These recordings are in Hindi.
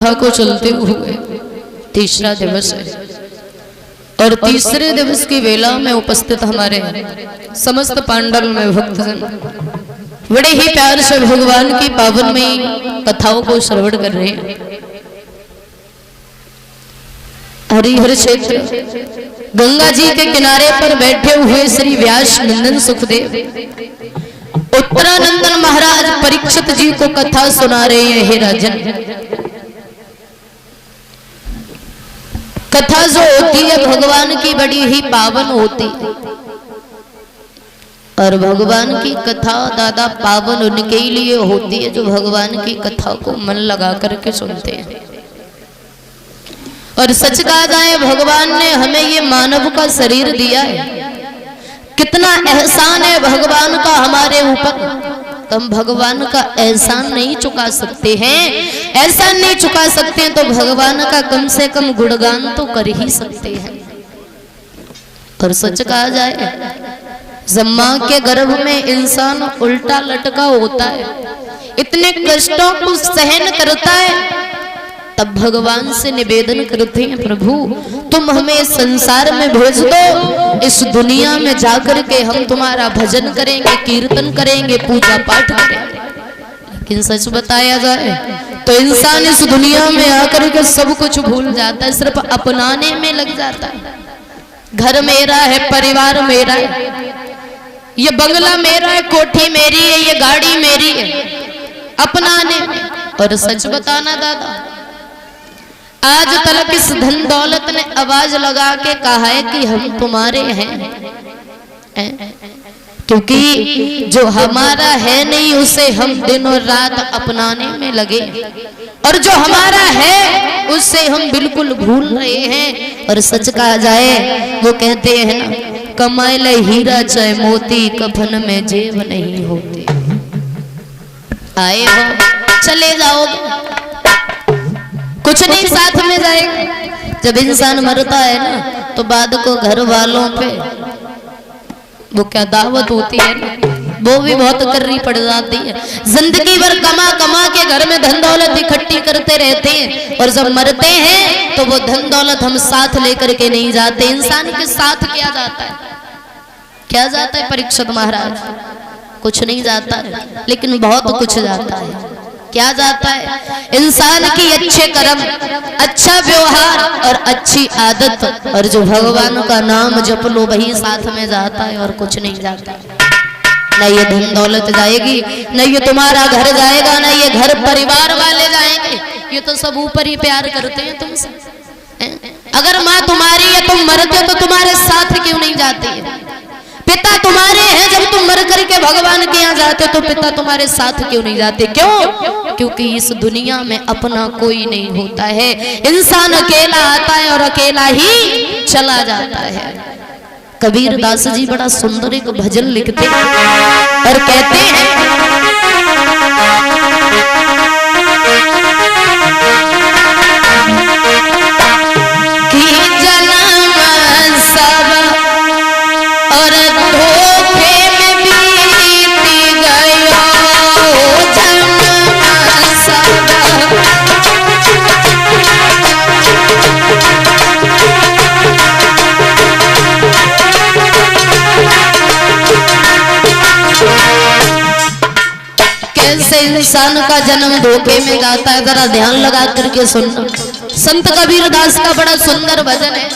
को चलते हुए तीसरा दिवस है और तीसरे दिवस की वेला में उपस्थित हमारे समस्त पांडव में भक्तजन बड़े ही प्यार से भगवान की पावन में कथाओं को श्रवण कर रहे हैं। हरिहर क्षेत्र गंगा जी के किनारे पर बैठे हुए श्री व्यास नंदन सुखदेव उत्तरानंदन महाराज परीक्षित जी को कथा सुना रहे हैं। हे राजन, कथा जो होती है भगवान की बड़ी ही पावन होती है और भगवान की कथा दादा पावन उनके लिए होती है जो भगवान की कथा को मन लगा करके सुनते हैं। और सच कहा जाए भगवान ने हमें ये मानव का शरीर दिया है, कितना एहसान है भगवान का हमारे ऊपर। हम भगवान का एहसान नहीं चुका सकते हैं, एहसान नहीं चुका सकते हैं तो भगवान का कम से कम गुणगान तो कर ही सकते हैं। और सच कहा जाए जब मां के गर्भ में इंसान उल्टा लटका होता है, इतने कष्टों को सहन करता है, तब भगवान से निवेदन करते हैं प्रभु तुम हमें संसार में भेज दो, इस दुनिया में जाकर के हम तुम्हारा भजन करेंगे, कीर्तन करेंगे, पूजा पाठ करेंगे। लेकिन सच बताया जाए तो इंसान इस दुनिया में आकर के सब कुछ भूल जाता है, सिर्फ अपनाने में लग जाता है। घर मेरा है, परिवार मेरा है, ये बंगला मेरा है, कोठी मेरी है, ये गाड़ी मेरी है, अपनाने में। और सच बताना दादा, आज तक इस धन दौलत ने आवाज लगा के कहा है कि हम तुम्हारे हैं, क्योंकि जो हमारा है नहीं उसे हम दिन और रात अपनाने में लगे, और जो हमारा है उससे हम बिल्कुल भूल रहे हैं। और सच कहा जाए वो कहते हैं ना, कमाए ले हीरा चाहे मोती, कफन में जेब नहीं होती। आए हो चले जाओगे, कुछ नहीं साथ में जाएगा। जब इंसान मरता है ना तो बाद को घर वालों पे वो क्या दावत होती है ना, वो भी बहुत करनी पड़ जाती है। जिंदगी भर कमा कमा के घर में धन दौलत इकट्ठी करते रहते हैं और जब मरते हैं तो वो धन दौलत हम साथ लेकर के नहीं जाते। इंसान के साथ क्या जाता है, क्या जाता है परीक्षित महाराज? कुछ नहीं जाता है, लेकिन बहुत कुछ जाता है। क्या जाता है? इंसान की अच्छे कर्म, अच्छा व्यवहार और अच्छी आदत, और जो भगवान का नाम जप लो वही साथ में जाता है और कुछ नहीं जाता। न ये धन दौलत जाएगी, न ये तुम्हारा घर जाएगा, न ये घर परिवार वाले जाएंगे, ये तो सब ऊपर ही प्यार करते हैं तुमसे। अगर माँ तुम्हारी है, तुम मरते हो तो तुम्हारे साथ क्यों नहीं जाती है? पिता तुम्हारे हैं, जब तुम मर करके भगवान के यहाँ जाते हो तो पिता तुम्हारे साथ क्यों नहीं जाते? क्यों? क्योंकि इस दुनिया में अपना कोई नहीं होता है। इंसान अकेला आता है और अकेला ही चला जाता है। कबीर दास जी बड़ा सुंदर एक भजन लिखते हैं और कहते हैं, इंसान का जन्म धोखे में जाता है। जरा ध्यान लगा करके सुनना, संत कबीर दास का बड़ा सुंदर भजन है।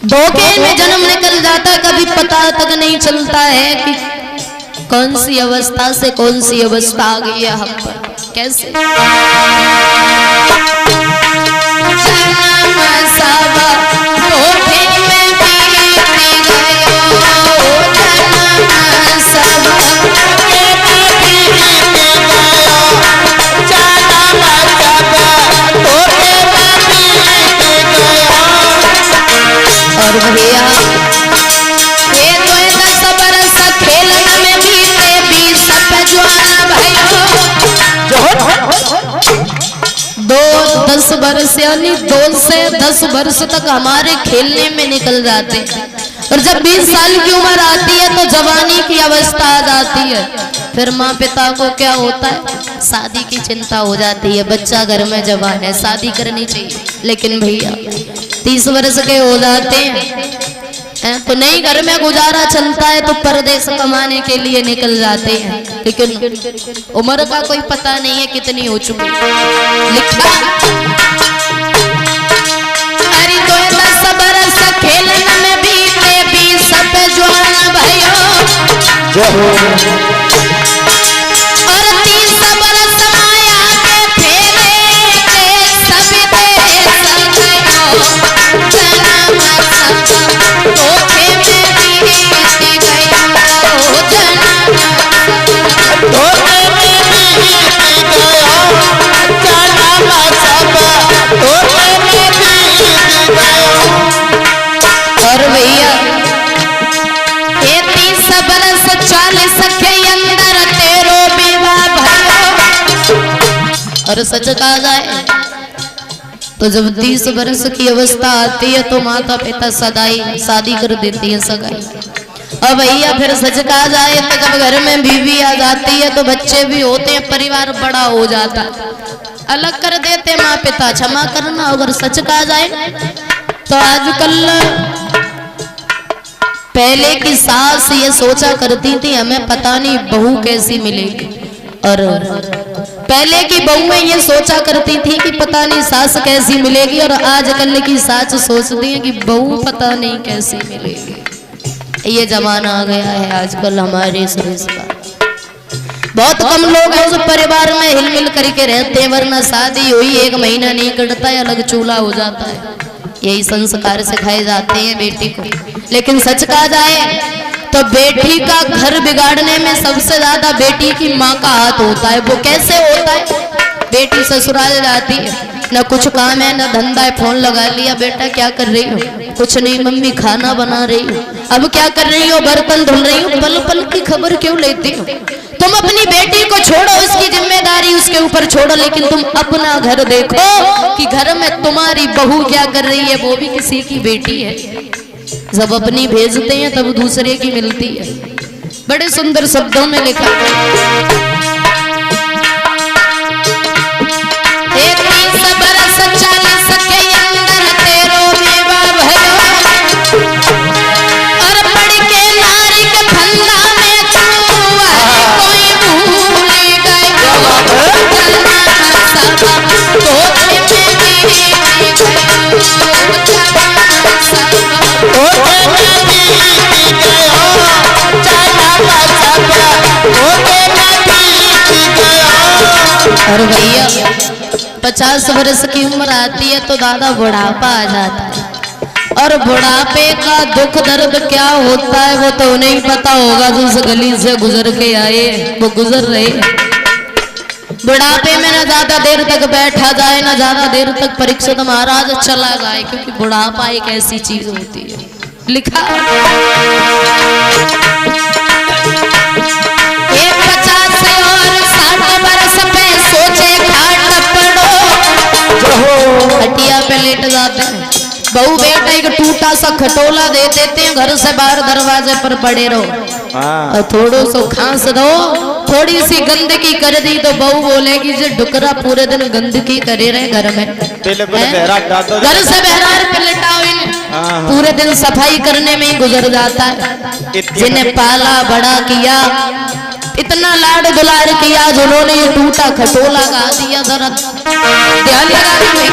धोखे में जन्म निकल जाता है, कभी पता तक नहीं चलता है कि कौन सी अवस्था से कौन सी अवस्था आ गई है हम पर। कैसे और भैया ये तो 10 बरस खेलन में बीते 20 पे जवान भाइयों, 10 बरस यानी 2 से 10 वर्ष तक हमारे खेलने में निकल जाते हैं। और जब 20 साल की उम्र आती है तो जवानी की अवस्था आ जाती है। फिर माँ पिता को क्या होता है, शादी की चिंता हो जाती है। बच्चा घर में जवान है, शादी करनी चाहिए, लेकिन भैया 30 वर्ष के हो जाते हैं तो नहीं घर में गुजारा चलता है तो परदेश कमाने के लिए निकल जाते हैं, लेकिन उम्र का कोई पता नहीं है कितनी हो चुकी। लिखा अरे 10 बरस खेलन में बीते 20 पे जवान भयो, और 30 बरस माया के फेरे के सभी देश गयो, जन्म सब धोखे में बीत गयो, जन्म धोखे में बीत गयो, जन्म सब धोखे में बीत गयो। और भैया 30 बरस 40 के अंदर तेरो विवाह भयो, और सच कहा जाए तो जब 30 वर्ष की अवस्था आती है तो माता पिता सदाई शादी कर देती है, सगाई। और भैया फिर सच कहा जाए तो जब घर में बीवी आ जाती है तो बच्चे भी होते हैं, परिवार बड़ा हो जाता है, अलग कर देते माँ पिता, क्षमा करना। अगर सच कहा जाए तो आजकल पहले की सास ये सोचा करती थी हमें पता नहीं बहू कैसी मिलेगी, और पहले की बहुएं ये सोचा करती थी कि पता नहीं सास कैसी मिलेगी, और आजकल की सास सोचती है कि बहू पता नहीं कैसी मिलेगी। ये जमाना आ गया है आजकल हमारे समाज का। बहुत कम लोग हैं जो परिवार में हिलमिल करके रहते हैं, वरना शादी हुई 1 महीना नहीं कटता है अलग चूल्हा हो जाता है। यही संस्कार सिखाए जाते हैं बेटी को। लेकिन सच कहा जाए तो बेटी का घर बिगाड़ने में सबसे ज्यादा बेटी की माँ का हाथ होता है। वो कैसे होता है, बेटी ससुराल जाती है, न कुछ काम है न धंधा है, फोन लगा लिया, बेटा क्या कर रही हो, कुछ नहीं मम्मी खाना बना रही हो। अब क्या कर रही हो, बर्तन धुल रही हो। पल पल की खबर क्यों लेती हो? तुम अपनी बेटी को छोड़ो, उसकी जिम्मेदारी उसके ऊपर छोड़ो, लेकिन तुम अपना घर देखो कि घर में तुम्हारी बहू क्या कर रही है, वो भी किसी की बेटी है। जब अपनी भेजते हैं तब दूसरे की मिलती है। बड़े सुंदर शब्दों में लिखा और भैया 50 वर्ष की उम्र आती है तो दादा बुढ़ापा आ जाता है। और बुढ़ापे का दुख दर्द क्या होता है वो तो उन्हें ही पता होगा, जो उस गली से गुजर के आए वो गुजर रहे। बुढ़ापे में न ज्यादा देर तक बैठा जाए, न ज्यादा देर तक परीक्षित महाराज चला जाए, क्योंकि बुढ़ापा एक ऐसी चीज होती है। लिखा 50 और 60 वर्ष पे सोचे खाट पड़ो, खटिया पे लेट जाते हैं। बहू बेटा एक टूटा सा खटोला दे देते हैं, घर से बाहर दरवाजे पर पड़े रहो और थोड़ो सो खांस दो, थोड़ी सी गंदगी कर दी तो बहू बोलेगी जो डुकरा पूरे दिन गंदगी करे रहे घर में, घर से बहरार पे लिटाओ इन्हें, पूरे दिन सफाई करने में ही गुजर जाता है। जिन्हें पाला बड़ा किया, इतना लाड दुलार किया, जिन्होंने ये टूटा खटोला गा दिया, जरा ध्यान लगा दी।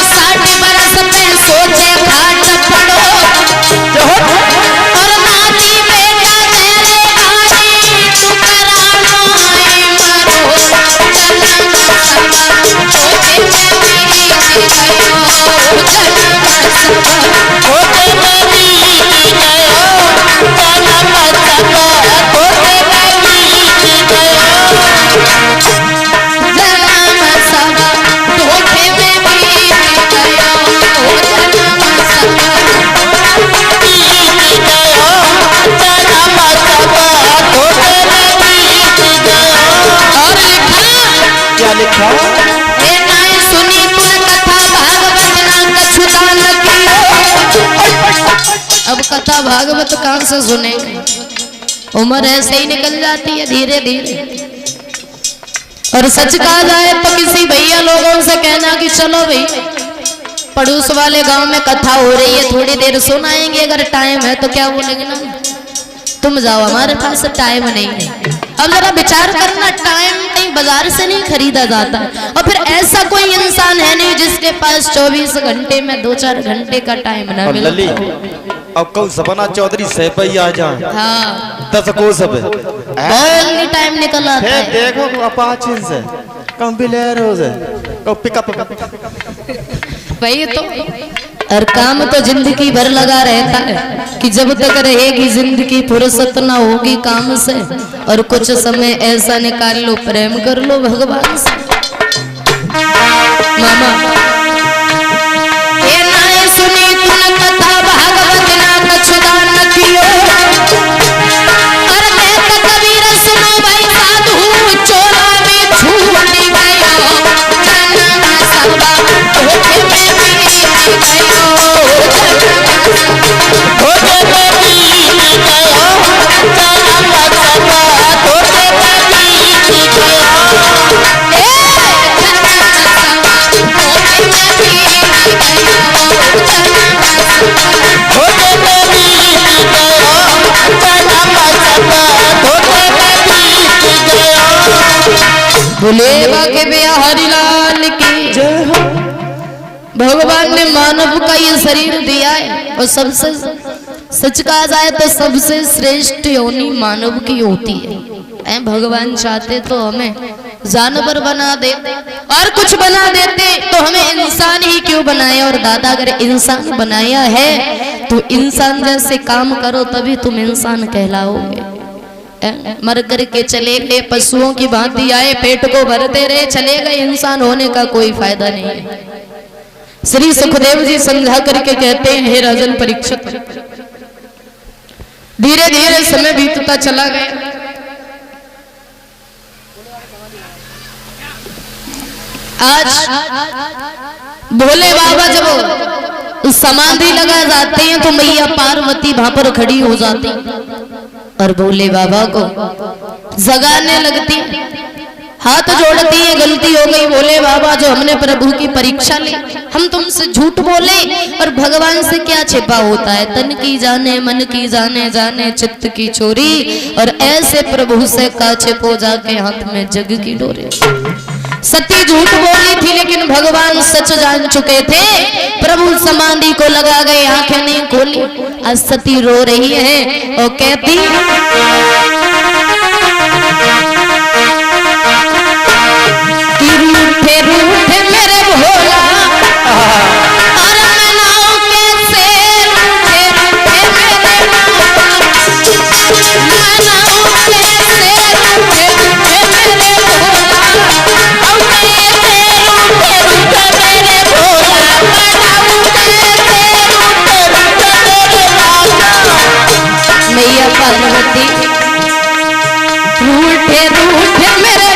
60 बरस पे सोचे खाट पड़ो, और नाती बेटा तेरे आई टुकरानो आई मरो, जन्म सब धोखे में बीत गयो, जन्म सब धोखे में बीत गयो, जन्म सब धोखे में बीत गयो, जन्म सब धोखे में बीत गयो, जन्म सब बीत गयो, जन्म सब धोखे में बीत गयो। और लिखा क्या लिखा? हे नाय सुनी तुम कथा भागवत ना कछु दान कियो। अब कथा भागवत कहाँ से सुने, उम्र ऐसे ही निकल जाती है धीरे धीरे। और सच कहा जाए तो किसी भैया लोगों से कहना कि चलो भाई पड़ोस वाले गांव में कथा हो रही है, थोड़ी देर सुनाएंगे, अगर टाइम है तो क्या बोलेंगे ना तुम जाओ, हमारे पास टाइम नहीं है। अब जरा विचार करना, टाइम कहीं बाजार से नहीं खरीदा जाता, और फिर ऐसा कोई इंसान है नहीं जिसके पास 24 घंटे में 2-4 घंटे का टाइम ना मिले। अब कल सपना चौधरी सहब आ जाए, हाँ 10 को सब बहुत टाइम निकल आता है। देखो अपाचे से कम बिलेरो से पिकअप वही तो, और काम तो जिंदगी भर लगा रहता है कि जब तक रहेगी जिंदगी फुर्सत ना होगी काम से, और कुछ समय ऐसा निकाल लो प्रेम कर लो भगवान से। मामा ये ना सुनी तुम कथा भागवत ना कछुदान कियो, और मैं तो कबीर सुनो भाई साधु चोला में छूट गयो, जाना सबा होके मैं भी गयो, होके मैं भी गयो, जाना सबा होके मैं भी गयो, बोले बाके बिहारी लाल की जय हो। भगवान ने मानव का ये शरीर दिया है, और सबसे सच कहा जाए तो सबसे श्रेष्ठ योनि मानव की होती है। भगवान चाहते तो हमें जानवर बना दे और कुछ बना देते, तो हमें इंसान ही क्यों बनाए। और दादा अगर इंसान बनाया है तो इंसान जैसे काम करो तभी तुम इंसान कहलाओगे। मर करके चले गए पशुओं की भांति आए, पेट को भरते रहे चले गए, इंसान होने का कोई फायदा नहीं है। श्री सुखदेव जी समझा करके कहते हैं, हे राजन परीक्षित, धीरे धीरे समय बीतता चला गया। आज भोले बाबा जब समाधि लगा जाते हैं तो मैया पार्वती वहां पर खड़ी हो जाती और भोले बाबा को जगाने लगती, हाथ जोड़ती है, गलती हो गई भोले बाबा, जो हमने प्रभु की परीक्षा ली, हम तुमसे झूठ बोले, और भगवान से क्या छिपा होता है, तन की जाने मन की जाने, जाने चित्त की चोरी, और ऐसे प्रभु से का छिपो जाके हाथ में जग की डोरे। सती झूठ बोली थी लेकिन भगवान सच जान चुके थे, प्रभु समाधि को लगा गए, आंखें नहीं खोली। आज सती रो रही है और कहती, रूठे रूठे मेरे भोला, और मनाओ कैसे, रूठे रूठे मेरे भोला, मनाओ कैसे, रूठे रूठे मेरे भोला, और कैसे रूठे रूठे मेरे भोला, मनाओ कैसे रूठे रूठे मेरे भोला। मैया पार्वती रूठे रूठे मेरे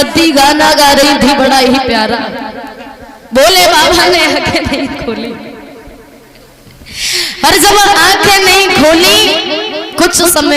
सरस्वती गाना गा रही थी, बड़ा ही प्यारा। बोले बाबा ने आंखें नहीं खोली, और जब आंखें नहीं खोली कुछ समय